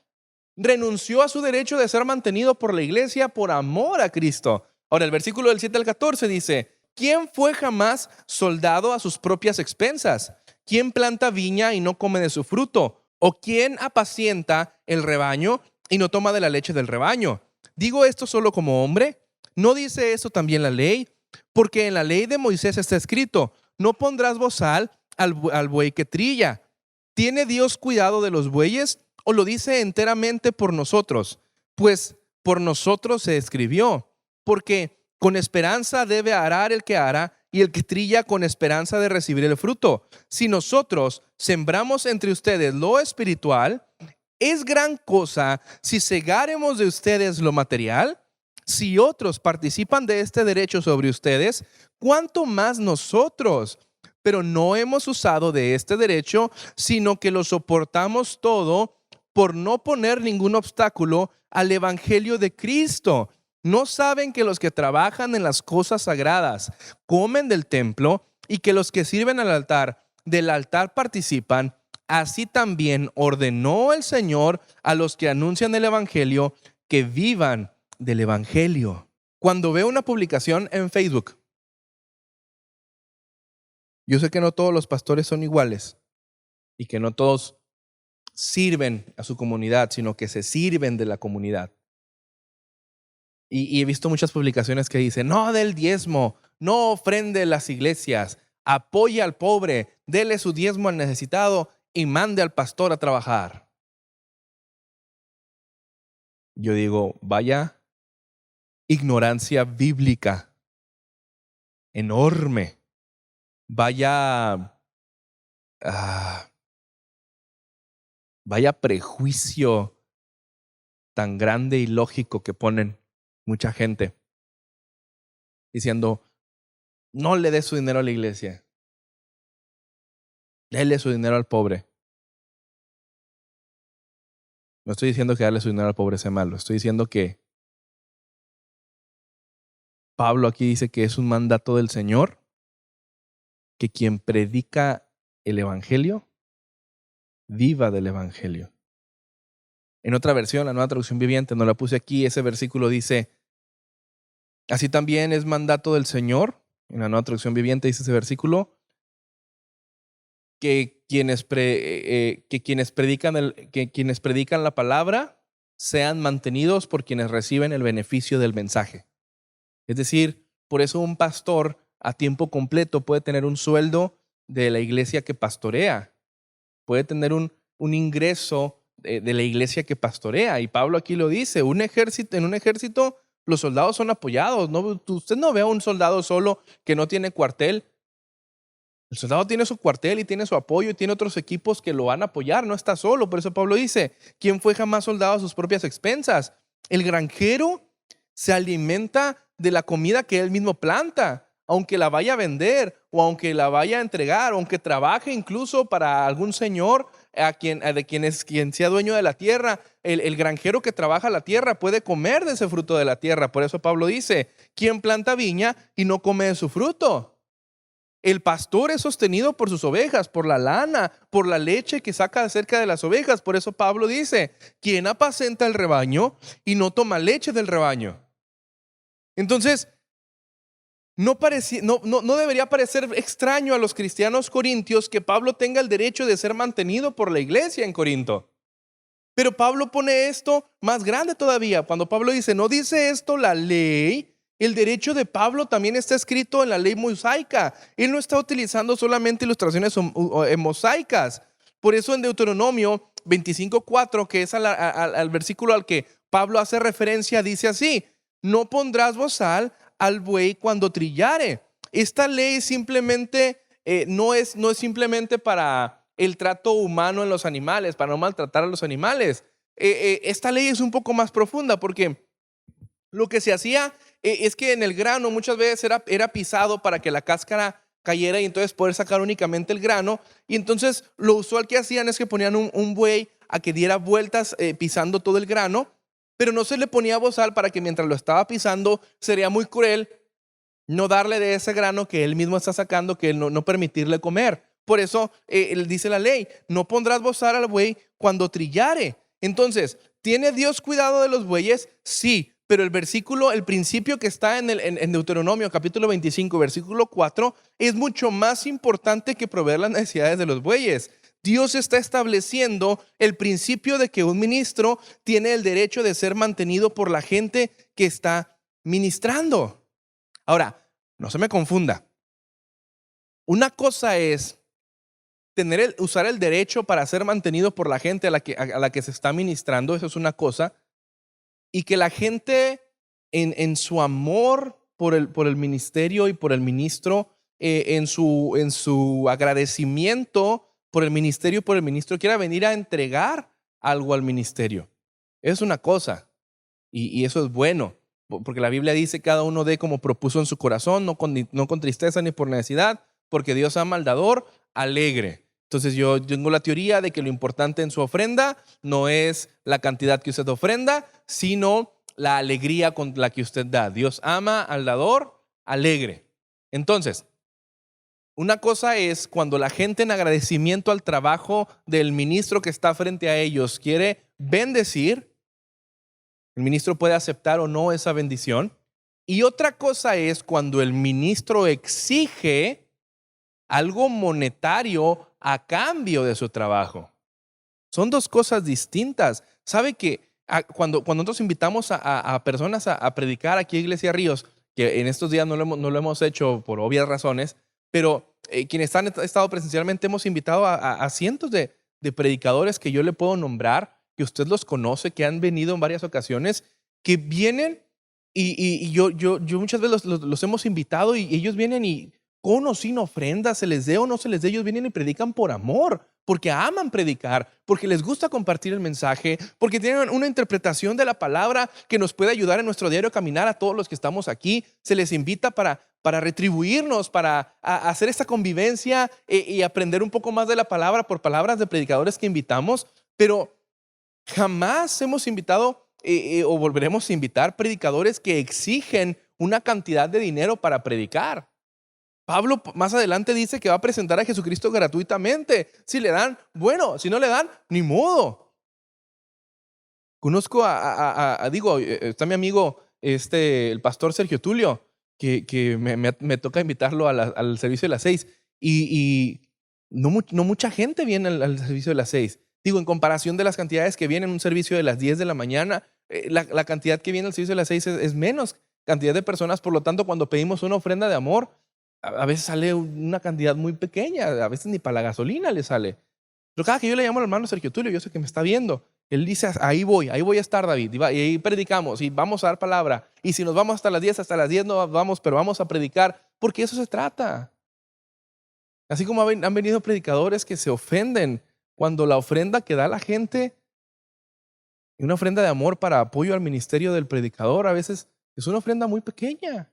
Renunció a su derecho de ser mantenido por la iglesia por amor a Cristo. Ahora, el versículo del 7 al 14 dice, ¿quién fue jamás soldado a sus propias expensas? ¿Quién planta viña y no come de su fruto? ¿O quién apacienta el rebaño y no toma de la leche del rebaño? ¿Digo esto solo como hombre? ¿No dice esto también la ley? Porque en la ley de Moisés está escrito, no pondrás bozal al buey que trilla. ¿Tiene Dios cuidado de los bueyes o lo dice enteramente por nosotros? Pues por nosotros se escribió, porque con esperanza debe arar el que ara y el que trilla con esperanza de recibir el fruto. Si nosotros sembramos entre ustedes lo espiritual, ¿es gran cosa si segáremos de ustedes lo material? Si otros participan de este derecho sobre ustedes, ¿cuánto más nosotros? Pero no hemos usado de este derecho, sino que lo soportamos todo por no poner ningún obstáculo al evangelio de Cristo. ¿No saben que los que trabajan en las cosas sagradas comen del templo y que los que sirven del altar participan? Así también ordenó el Señor a los que anuncian el evangelio que vivan del evangelio. Cuando veo una publicación en Facebook, yo sé que no todos los pastores son iguales y que no todos sirven a su comunidad, sino que se sirven de la comunidad. Y he visto muchas publicaciones que dicen, no dé el diezmo, no ofrende las iglesias, apoya al pobre, dele su diezmo al necesitado y mande al pastor a trabajar. Yo digo, vaya ignorancia bíblica enorme. Vaya prejuicio tan grande y lógico que ponen mucha gente diciendo, no le dé su dinero a la iglesia, déle su dinero al pobre. No estoy diciendo que darle su dinero al pobre sea malo, estoy diciendo que Pablo aquí dice que es un mandato del Señor, que quien predica el evangelio viva del evangelio. En otra versión, la Nueva Traducción Viviente, no la puse aquí, ese versículo dice, así también es mandato del Señor, en la Nueva Traducción Viviente dice ese versículo, que quienes predican la palabra sean mantenidos por quienes reciben el beneficio del mensaje. Es decir, por eso un pastor a tiempo completo puede tener un sueldo de la iglesia que pastorea, puede tener un ingreso de la iglesia que pastorea. Y Pablo aquí lo dice, en un ejército los soldados son apoyados. Usted no ve a un soldado solo que no tiene cuartel. El soldado tiene su cuartel y tiene su apoyo y tiene otros equipos que lo van a apoyar, no está solo. Por eso Pablo dice, ¿quién fue jamás soldado a sus propias expensas? El granjero se alimenta de la comida que él mismo planta. aunque la vaya a vender o aunque la vaya a entregar, aunque trabaje incluso para algún señor quien sea dueño de la tierra, el granjero que trabaja la tierra puede comer de ese fruto de la tierra. Por eso Pablo dice, ¿quién planta viña y no come de su fruto? El pastor es sostenido por sus ovejas, por la lana, por la leche que saca acerca de las ovejas. Por eso Pablo dice, ¿quién apacenta el rebaño y no toma leche del rebaño? Entonces, no debería parecer extraño a los cristianos corintios que Pablo tenga el derecho de ser mantenido por la iglesia en Corinto. Pero Pablo pone esto más grande todavía. Cuando Pablo dice, no dice esto la ley, el derecho de Pablo también está escrito en la ley mosaica. Él no está utilizando solamente ilustraciones mosaicas. Por eso en Deuteronomio 25:4, que es al versículo al que Pablo hace referencia, dice así, no pondrás bozal al buey cuando trillare. Esta ley simplemente no es simplemente para el trato humano en los animales, para no maltratar a los animales. Esta ley es un poco más profunda porque lo que se hacía es que en el grano muchas veces era pisado para que la cáscara cayera y entonces poder sacar únicamente el grano. Y entonces lo usual que hacían es que ponían un buey a que diera vueltas pisando todo el grano, pero no se le ponía bozal para que mientras lo estaba pisando sería muy cruel no darle de ese grano que él mismo está sacando, que no permitirle comer. Por eso él dice la ley, no pondrás bozal al buey cuando trillare. Entonces, ¿tiene Dios cuidado de los bueyes? Sí, pero el principio que está en Deuteronomio capítulo 25, versículo 4, es mucho más importante que proveer las necesidades de los bueyes. Dios está estableciendo el principio de que un ministro tiene el derecho de ser mantenido por la gente que está ministrando. Ahora, no se me confunda. Una cosa es usar el derecho para ser mantenido por la gente a la que se está ministrando, eso es una cosa, y que la gente en su amor por el ministerio y por el ministro, en su agradecimiento por el ministerio y por el ministro, quiera venir a entregar algo al ministerio. Es una cosa, y eso es bueno. Porque la Biblia dice cada uno dé como propuso en su corazón, no con tristeza ni por necesidad, porque Dios ama al dador alegre. Entonces yo tengo la teoría de que lo importante en su ofrenda no es la cantidad que usted ofrenda, sino la alegría con la que usted da. Dios ama al dador alegre. Entonces, una cosa es cuando la gente en agradecimiento al trabajo del ministro que está frente a ellos quiere bendecir. El ministro puede aceptar o no esa bendición. Y otra cosa es cuando el ministro exige algo monetario a cambio de su trabajo. Son dos cosas distintas. ¿Sabe que cuando nosotros invitamos a personas a predicar aquí a Iglesia Ríos, que en estos días no lo hemos hecho por obvias razones, pero quienes han estado presencialmente hemos invitado a cientos de predicadores que yo le puedo nombrar, que usted los conoce, que han venido en varias ocasiones, que vienen y yo muchas veces los hemos invitado y ellos vienen y con o sin ofrenda, se les dé o no se les dé, ellos vienen y predican por amor, porque aman predicar, porque les gusta compartir el mensaje, porque tienen una interpretación de la palabra que nos puede ayudar en nuestro diario caminar a todos los que estamos aquí. Se les invita para retribuirnos, para hacer esta convivencia y aprender un poco más de la palabra por palabras de predicadores que invitamos, pero jamás hemos invitado o volveremos a invitar predicadores que exigen una cantidad de dinero para predicar. Pablo más adelante dice que va a presentar a Jesucristo gratuitamente. Si le dan, bueno, si no le dan, ni modo. Conozco está mi amigo el pastor Sergio Tulio, que me toca invitarlo al servicio de las 6 y no mucha gente viene al servicio de las 6. Digo, en comparación de las cantidades que vienen en un servicio de las 10 de la mañana, la cantidad que viene al servicio de las 6 es menos cantidad de personas. Por lo tanto, cuando pedimos una ofrenda de amor, a veces sale una cantidad muy pequeña, a veces ni para la gasolina le sale. Pero cada que yo le llamo al hermano Sergio Tulio, yo sé que me está viendo. Él dice, ahí voy a estar, David. Y ahí predicamos y vamos a dar palabra. Y si nos vamos hasta las 10 no vamos, pero vamos a predicar, porque eso se trata. Así como han venido predicadores que se ofenden cuando la ofrenda que da la gente, una ofrenda de amor para apoyo al ministerio del predicador, a veces es una ofrenda muy pequeña.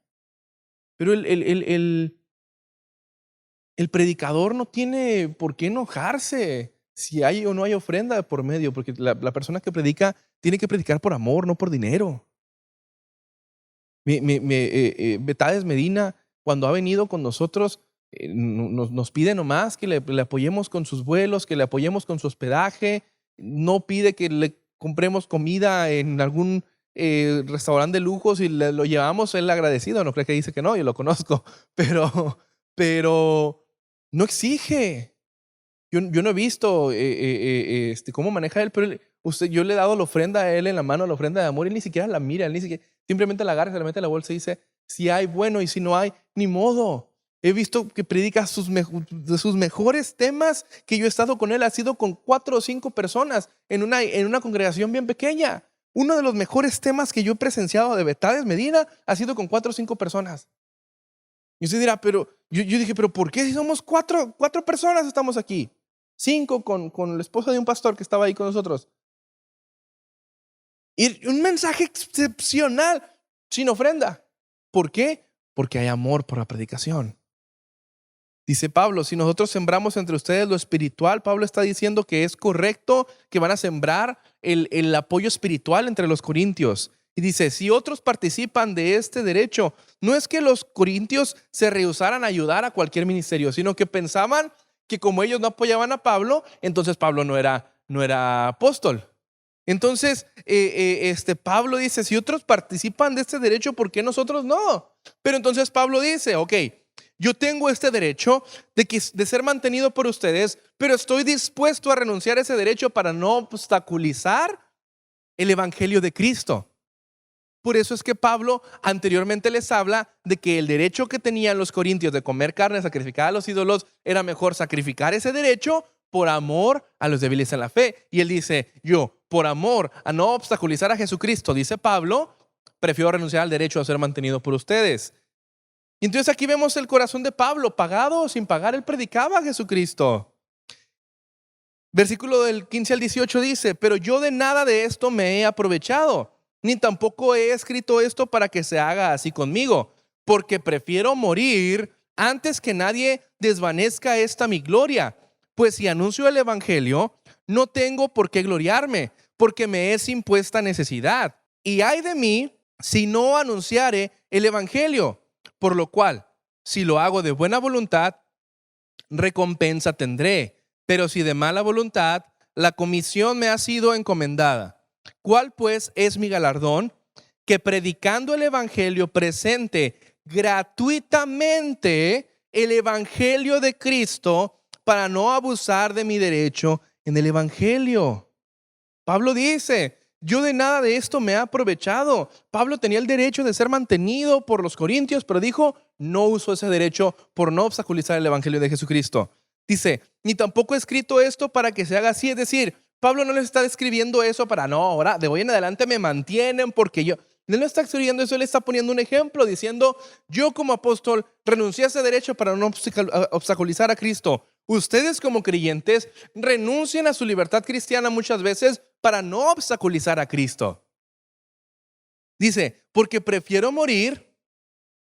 Pero el predicador no tiene por qué enojarse si hay o no hay ofrenda de por medio, porque la persona que predica tiene que predicar por amor, no por dinero. Betades Medina, cuando ha venido con nosotros, nos pide nomás que le apoyemos con sus vuelos, que le apoyemos con su hospedaje. No pide que le compremos comida en algún restaurante de lujos y lo llevamos, él agradecido. No cree que dice que no, yo lo conozco, pero no exige. Yo no he visto cómo maneja él, pero yo le he dado la ofrenda a él en la mano, la ofrenda de amor, y él ni siquiera la mira, él ni siquiera, simplemente la agarra, se la mete a la bolsa y dice, si hay, bueno, y si no hay, ni modo. He visto que predica de sus mejores temas que yo he estado con él, ha sido con 4 o 5 personas en una congregación bien pequeña. Uno de los mejores temas que yo he presenciado de Betades Medina ha sido con 4 o 5 personas. Y usted dirá, pero yo dije, pero ¿por qué si somos 4 personas estamos aquí? 5 con la esposa de un pastor que estaba ahí con nosotros. Y un mensaje excepcional, sin ofrenda. ¿Por qué? Porque hay amor por la predicación. Dice Pablo, si nosotros sembramos entre ustedes lo espiritual, Pablo está diciendo que es correcto que van a sembrar el apoyo espiritual entre los corintios. Y dice, si otros participan de este derecho, no es que los corintios se rehusaran a ayudar a cualquier ministerio, sino que pensaban que como ellos no apoyaban a Pablo, entonces Pablo no era apóstol. Entonces, Pablo dice, si otros participan de este derecho, ¿por qué nosotros no? Pero entonces Pablo dice, ok, yo tengo este derecho de ser mantenido por ustedes, pero estoy dispuesto a renunciar a ese derecho para no obstaculizar el evangelio de Cristo. Por eso es que Pablo anteriormente les habla de que el derecho que tenían los corintios de comer carne sacrificada a los ídolos era mejor sacrificar ese derecho por amor a los débiles en la fe. Y él dice, yo por amor a no obstaculizar a Jesucristo, dice Pablo, prefiero renunciar al derecho a ser mantenido por ustedes. Y entonces aquí vemos el corazón de Pablo, pagado o sin pagar, él predicaba a Jesucristo. Versículo del 15 al 18 dice, pero yo de nada de esto me he aprovechado, ni tampoco he escrito esto para que se haga así conmigo, porque prefiero morir antes que nadie desvanezca esta mi gloria. Pues si anuncio el evangelio, no tengo por qué gloriarme, porque me es impuesta necesidad. Y ay de mí si no anunciare el evangelio. Por lo cual, si lo hago de buena voluntad, recompensa tendré. Pero si de mala voluntad, la comisión me ha sido encomendada. ¿Cuál pues es mi galardón? Que predicando el evangelio presente gratuitamente el evangelio de Cristo para no abusar de mi derecho en el evangelio. Pablo dice, yo de nada de esto me he aprovechado. Pablo tenía el derecho de ser mantenido por los corintios, pero dijo, no uso ese derecho por no obstaculizar el evangelio de Jesucristo. Dice, ni tampoco he escrito esto para que se haga así. Es decir, Pablo no les está escribiendo eso para, no, ahora de hoy en adelante me mantienen porque yo. Él no está escribiendo eso, él está poniendo un ejemplo diciendo, yo como apóstol renuncié a ese derecho para no obstaculizar a Cristo. Ustedes como creyentes renuncian a su libertad cristiana muchas veces para no obstaculizar a Cristo. Dice, porque prefiero morir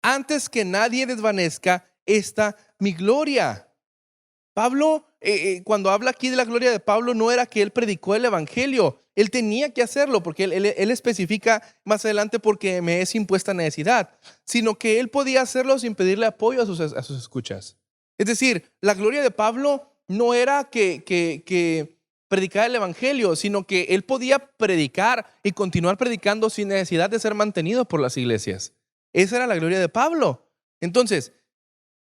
antes que nadie desvanezca esta mi gloria. Pablo, cuando habla aquí de la gloria de Pablo, no era que él predicó el evangelio. Él tenía que hacerlo porque él especifica más adelante porque me es impuesta necesidad, sino que él podía hacerlo sin pedirle apoyo a sus escuchas. Es decir, la gloria de Pablo no era que predicar el evangelio, sino que él podía predicar y continuar predicando sin necesidad de ser mantenido por las iglesias. Esa era la gloria de Pablo. Entonces,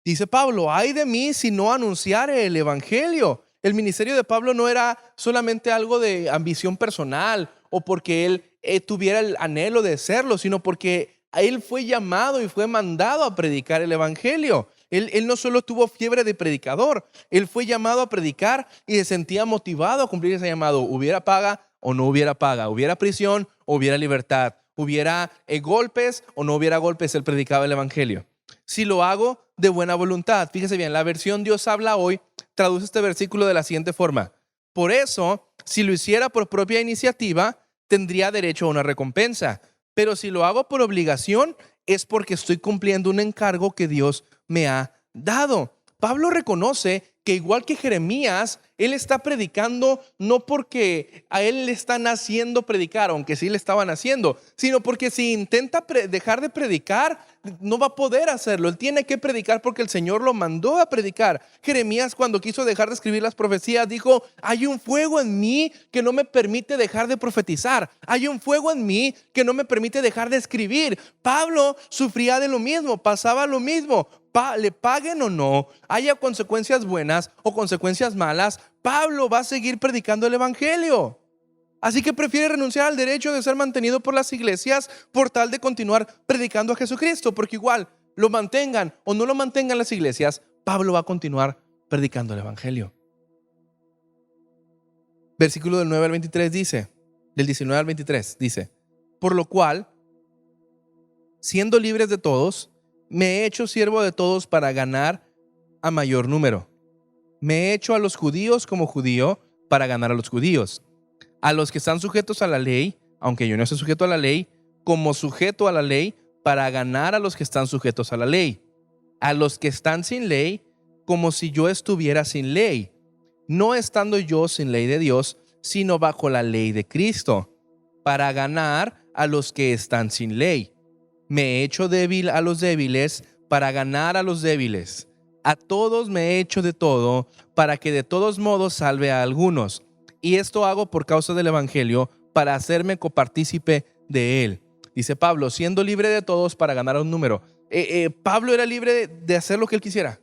dice Pablo, ay de mí si no anunciare el evangelio. El ministerio de Pablo no era solamente algo de ambición personal o porque él tuviera el anhelo de serlo, sino porque él fue llamado y fue mandado a predicar el evangelio. Él no solo tuvo fiebre de predicador, él fue llamado a predicar y se sentía motivado a cumplir ese llamado. Hubiera paga o no hubiera paga, hubiera prisión o hubiera libertad, hubiera golpes o no hubiera golpes, él predicaba el evangelio. Si lo hago de buena voluntad. Fíjese bien, la versión Dios habla hoy traduce este versículo de la siguiente forma. Por eso, si lo hiciera por propia iniciativa, tendría derecho a una recompensa. Pero si lo hago por obligación, es porque estoy cumpliendo un encargo que Dios me ha dado. Pablo reconoce que igual que Jeremías, él está predicando no porque a él le están haciendo predicar, aunque sí le estaban haciendo, sino porque si intenta dejar de predicar, no va a poder hacerlo. Él tiene que predicar porque el Señor lo mandó a predicar. Jeremías, cuando quiso dejar de escribir las profecías, dijo: hay un fuego en mí que no me permite dejar de profetizar. Hay un fuego en mí que no me permite dejar de escribir. Pablo sufría de lo mismo, pasaba lo mismo. Le paguen o no, haya consecuencias buenas o consecuencias malas, Pablo va a seguir predicando el evangelio. Así que prefiere renunciar al derecho de ser mantenido por las iglesias por tal de continuar predicando a Jesucristo, porque igual lo mantengan o no lo mantengan las iglesias, Pablo va a continuar predicando el evangelio. Versículo del 9 al 23 dice, del 19 al 23 dice: por lo cual, siendo libres de todos, me he hecho siervo de todos para ganar a mayor número. Me he hecho a los judíos como judío para ganar a los judíos. A los que están sujetos a la ley, aunque yo no estoy sujeto a la ley, como sujeto a la ley para ganar a los que están sujetos a la ley. A los que están sin ley, como si yo estuviera sin ley, no estando yo sin ley de Dios, sino bajo la ley de Cristo, para ganar a los que están sin ley. Me he hecho débil a los débiles para ganar a los débiles. A todos me he hecho de todo para que de todos modos salve a algunos. Y esto hago por causa del evangelio, para hacerme copartícipe de él. Dice Pablo, siendo libre de todos para ganar a un número. Pablo era libre de hacer lo que él quisiera.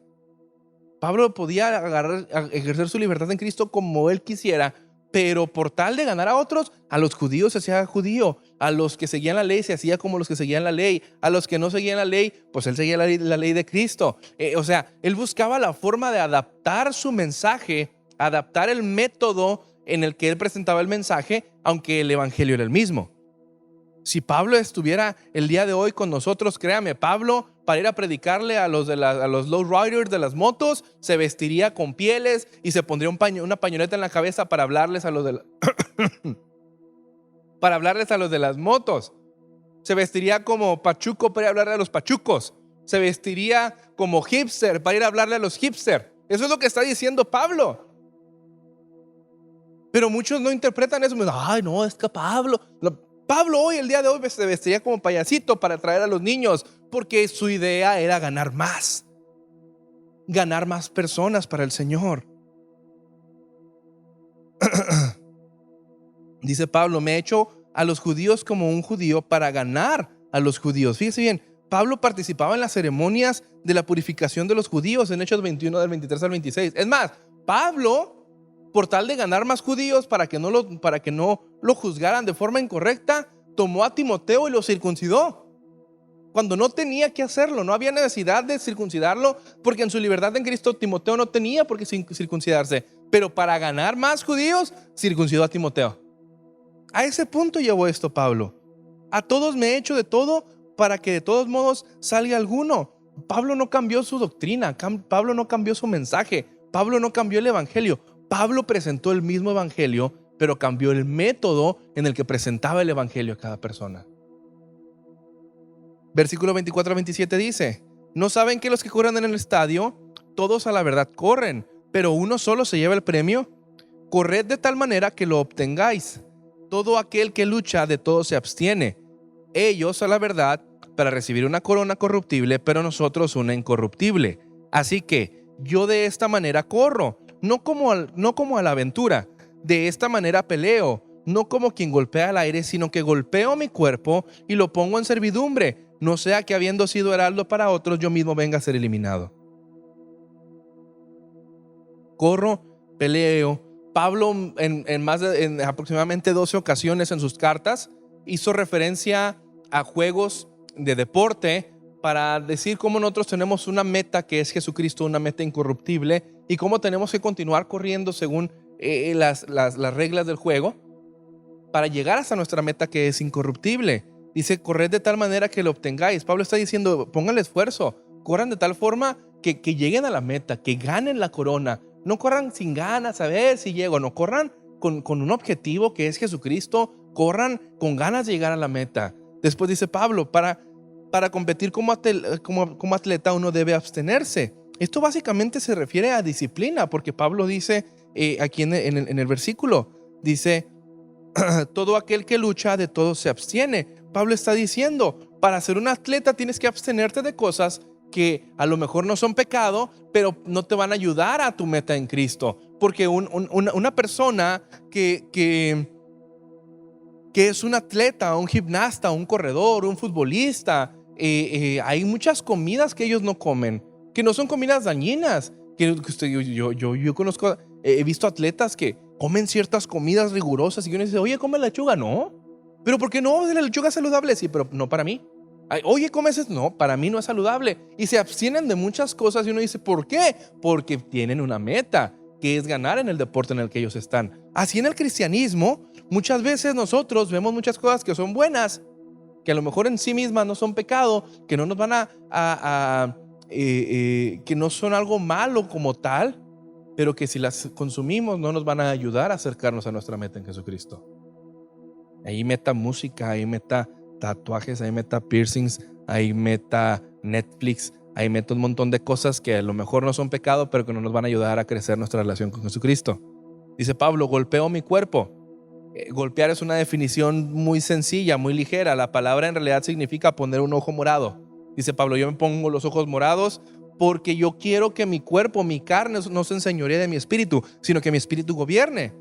Pablo podía ejercer su libertad en Cristo como él quisiera, pero por tal de ganar a otros, a los judíos se hacía judío, a los que seguían la ley se hacía como los que seguían la ley, a los que no seguían la ley, pues él seguía la ley de Cristo. O sea, él buscaba la forma de adaptar su mensaje, adaptar el método en el que él presentaba el mensaje, aunque el evangelio era el mismo. Si Pablo estuviera el día de hoy con nosotros, créame, Pablo, para ir a predicarle a los lowriders de las motos, se vestiría con pieles y se pondría una pañoleta en la cabeza para hablarles a los de para hablarles a los de las motos. Se vestiría como pachuco para ir a hablarle a los pachucos. Se vestiría como hipster para ir a hablarle a los hipster. Eso es lo que está diciendo Pablo. Pero muchos no interpretan eso. Ay, no, es que Pablo hoy, el día de hoy, se vestiría como payasito para atraer a los niños, porque su idea era ganar más personas para el Señor. Dice Pablo, me he hecho a los judíos como un judío para ganar a los judíos. Fíjese bien, Pablo participaba en las ceremonias de la purificación de los judíos en Hechos 21 del 23 al 26. Es más, Pablo, por tal de ganar más judíos para que no lo juzgaran de forma incorrecta, tomó a Timoteo y lo circuncidó. Cuando no tenía que hacerlo, no había necesidad de circuncidarlo, porque en su libertad en Cristo Timoteo no tenía por qué circuncidarse. Pero para ganar más judíos, circuncidó a Timoteo. A ese punto llevó esto Pablo. A todos me he hecho de todo para que de todos modos salga alguno. Pablo no cambió su doctrina, Pablo no cambió su mensaje, Pablo no cambió el evangelio. Pablo presentó el mismo evangelio, pero cambió el método en el que presentaba el evangelio a cada persona. Versículo 24 a 27 dice: ¿no saben que los que corren en el estadio, todos a la verdad corren, pero uno solo se lleva el premio? Corred de tal manera que lo obtengáis. Todo aquel que lucha, de todo se abstiene. Ellos a la verdad para recibir una corona corruptible, pero nosotros una incorruptible. Así que yo de esta manera corro, no como a la aventura. De esta manera peleo, no como quien golpea al aire, sino que golpeo mi cuerpo y lo pongo en servidumbre, no sea que habiendo sido heraldo para otros, yo mismo venga a ser eliminado. Corro, peleo. Pablo en aproximadamente 12 ocasiones en sus cartas hizo referencia a juegos de deporte para decir cómo nosotros tenemos una meta que es Jesucristo, una meta incorruptible, y cómo tenemos que continuar corriendo según las reglas del juego para llegar hasta nuestra meta que es incorruptible. Dice, corred de tal manera que lo obtengáis. Pablo está diciendo, pongan esfuerzo, corran de tal forma que lleguen a la meta, que ganen la corona. No corran sin ganas a ver si llego, no, corran con un objetivo que es Jesucristo, corran con ganas de llegar a la meta. Después dice Pablo, para para competir como atleta uno debe abstenerse. Esto básicamente se refiere a disciplina, porque Pablo dice aquí en el versículo, dice, todo aquel que lucha de todo se abstiene. Pablo está diciendo, para ser un atleta tienes que abstenerte de cosas que a lo mejor no son pecado, pero no te van a ayudar a tu meta en Cristo. Porque una persona que es un atleta, un gimnasta, un corredor, un futbolista, hay muchas comidas que ellos no comen, que no son comidas dañinas. Yo conozco, he visto atletas que comen ciertas comidas rigurosas y uno dice, oye, come lechuga. No, pero ¿por qué no? La lechuga es saludable. Sí, pero no para mí. Oye, ¿comes eso? No, para mí no es saludable. Y se abstienen de muchas cosas y uno dice, ¿por qué? Porque tienen una meta, que es ganar en el deporte en el que ellos están. Así en el cristianismo, muchas veces nosotros vemos muchas cosas que son buenas, que a lo mejor en sí mismas no son pecado, que no nos van que no son algo malo como tal, pero que si las consumimos no nos van a ayudar a acercarnos a nuestra meta en Jesucristo. Ahí meta música, ahí meta tatuajes, ahí meta piercings, ahí meta Netflix, ahí meta un montón de cosas que a lo mejor no son pecado, pero que no nos van a ayudar a crecer nuestra relación con Jesucristo. Dice Pablo, golpeo mi cuerpo. Golpear es una definición muy sencilla, muy ligera. La palabra en realidad significa poner un ojo morado. Dice Pablo, yo me pongo los ojos morados porque yo quiero que mi cuerpo, mi carne no se enseñoree de mi espíritu, sino que mi espíritu gobierne.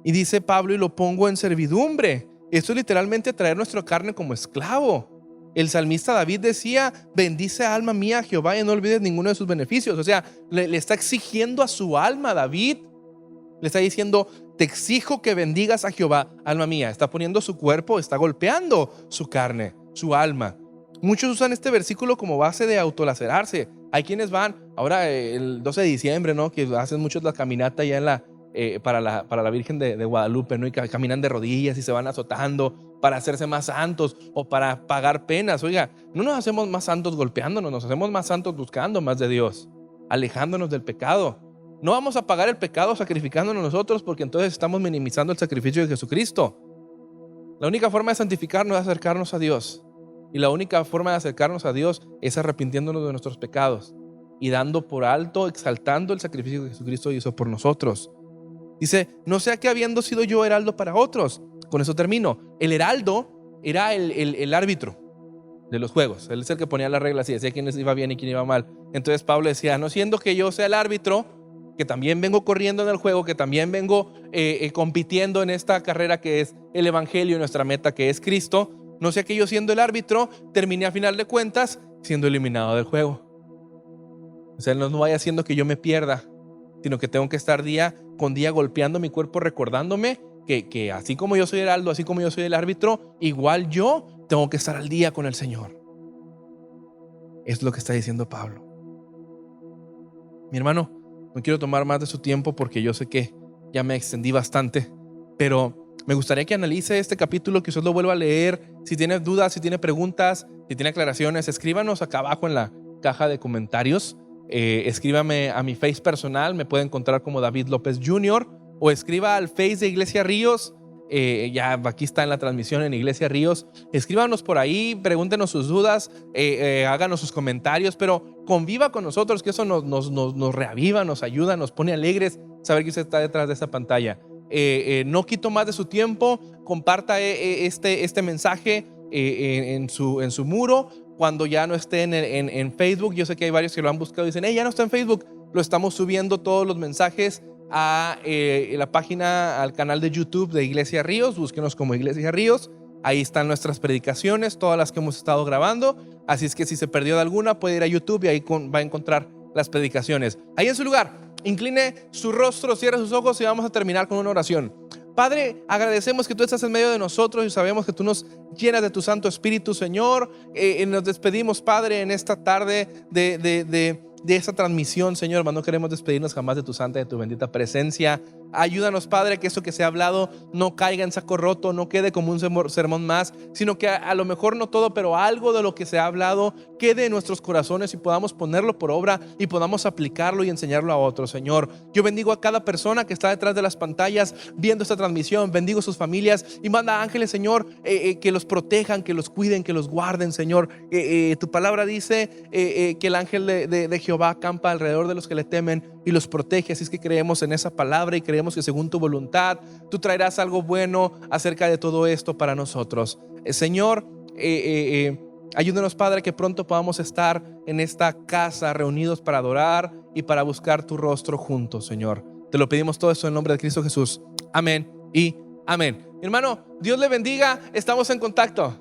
Y dice Pablo, y lo pongo en servidumbre. Esto es literalmente traer nuestra carne como esclavo. El salmista David decía, bendice alma mía a Jehová y no olvides ninguno de sus beneficios. O sea, le está exigiendo a su alma David. Le está diciendo, te exijo que bendigas a Jehová, alma mía. Está poniendo su cuerpo, está golpeando su carne, su alma. Muchos usan este versículo como base de autolacerarse. Hay quienes van, ahora el 12 de diciembre, ¿no? Que hacen muchos la caminata ya para la Virgen de Guadalupe, ¿no? Y caminan de rodillas y se van azotando para hacerse más santos o para pagar penas. Oiga, no nos hacemos más santos golpeándonos, nos hacemos más santos buscando más de Dios, alejándonos del pecado. No vamos a pagar el pecado sacrificándonos nosotros, porque entonces estamos minimizando el sacrificio de Jesucristo. La única forma de santificarnos es acercarnos a Dios. Y la única forma de acercarnos a Dios es arrepintiéndonos de nuestros pecados y dando por alto, exaltando el sacrificio que Jesucristo hizo por nosotros. Dice, no sea que habiendo sido yo heraldo para otros. Con eso termino. El heraldo era el árbitro de los juegos. Él es el que ponía las reglas y decía quién iba bien y quién iba mal. Entonces Pablo decía, no siendo que yo sea el árbitro, que también vengo corriendo en el juego, que también vengo compitiendo en esta carrera que es el evangelio, nuestra meta que es Cristo, no sea que yo siendo el árbitro termine a final de cuentas siendo eliminado del juego. O sea, no vaya siendo que yo me pierda, sino que tengo que estar día con día golpeando mi cuerpo, recordándome que así como yo soy el heraldo, así como yo soy el árbitro, igual yo tengo que estar al día con el Señor. Es lo que está diciendo Pablo. Mi hermano, no quiero tomar más de su tiempo porque yo sé que ya me extendí bastante, pero me gustaría que analice este capítulo, que usted lo vuelva a leer. Si tiene dudas, si tiene preguntas, si tiene aclaraciones, escríbanos acá abajo en la caja de comentarios. Escríbame a mi Face personal, me puede encontrar como David López Jr. o escriba al Face de Iglesia Ríos. Ya aquí está en la transmisión en Iglesia Ríos. Escríbanos por ahí, pregúntenos sus dudas, háganos sus comentarios, pero conviva con nosotros, que eso nos reaviva, nos ayuda, nos pone alegres saber que usted está detrás de esta pantalla. No quito más de su tiempo. Comparta este mensaje en su muro cuando ya no esté en Facebook. Yo sé que hay varios que lo han buscado y dicen, ya no está en Facebook. Lo estamos subiendo todos los mensajes a la página, al canal de YouTube de Iglesia Ríos. Búsquenos como Iglesia Ríos. Ahí están nuestras predicaciones, todas las que hemos estado grabando. Así es que si se perdió de alguna, puede ir a YouTube y ahí va a encontrar las predicaciones. Ahí en su lugar, incline su rostro, cierre sus ojos y vamos a terminar con una oración. Padre, agradecemos que tú estás en medio de nosotros y sabemos que tú nos llenas de tu Santo Espíritu, Señor. Nos despedimos, Padre, en esta tarde de esta transmisión, Señor. No queremos despedirnos jamás de tu santa y de tu bendita presencia. Ayúdanos, Padre, que eso que se ha hablado no caiga en saco roto, no quede como un sermón más, sino que a lo mejor no todo, pero algo de lo que se ha hablado quede en nuestros corazones y podamos ponerlo por obra y podamos aplicarlo y enseñarlo a otros. Señor, yo bendigo a cada persona que está detrás de las pantallas viendo esta transmisión, bendigo sus familias y manda ángeles, Señor, que los protejan, que los cuiden, que los guarden, Señor. Tu palabra dice que el ángel de Jehová acampa alrededor de los que le temen y los protege. Así es que creemos en esa palabra y creemos que según tu voluntad tú traerás algo bueno acerca de todo esto para nosotros. Señor, ayúdenos, Padre, que pronto podamos estar en esta casa reunidos para adorar y para buscar tu rostro juntos, Señor. Te lo pedimos todo esto en el nombre de Cristo Jesús. Amén y amén. Mi hermano, Dios le bendiga. Estamos en contacto.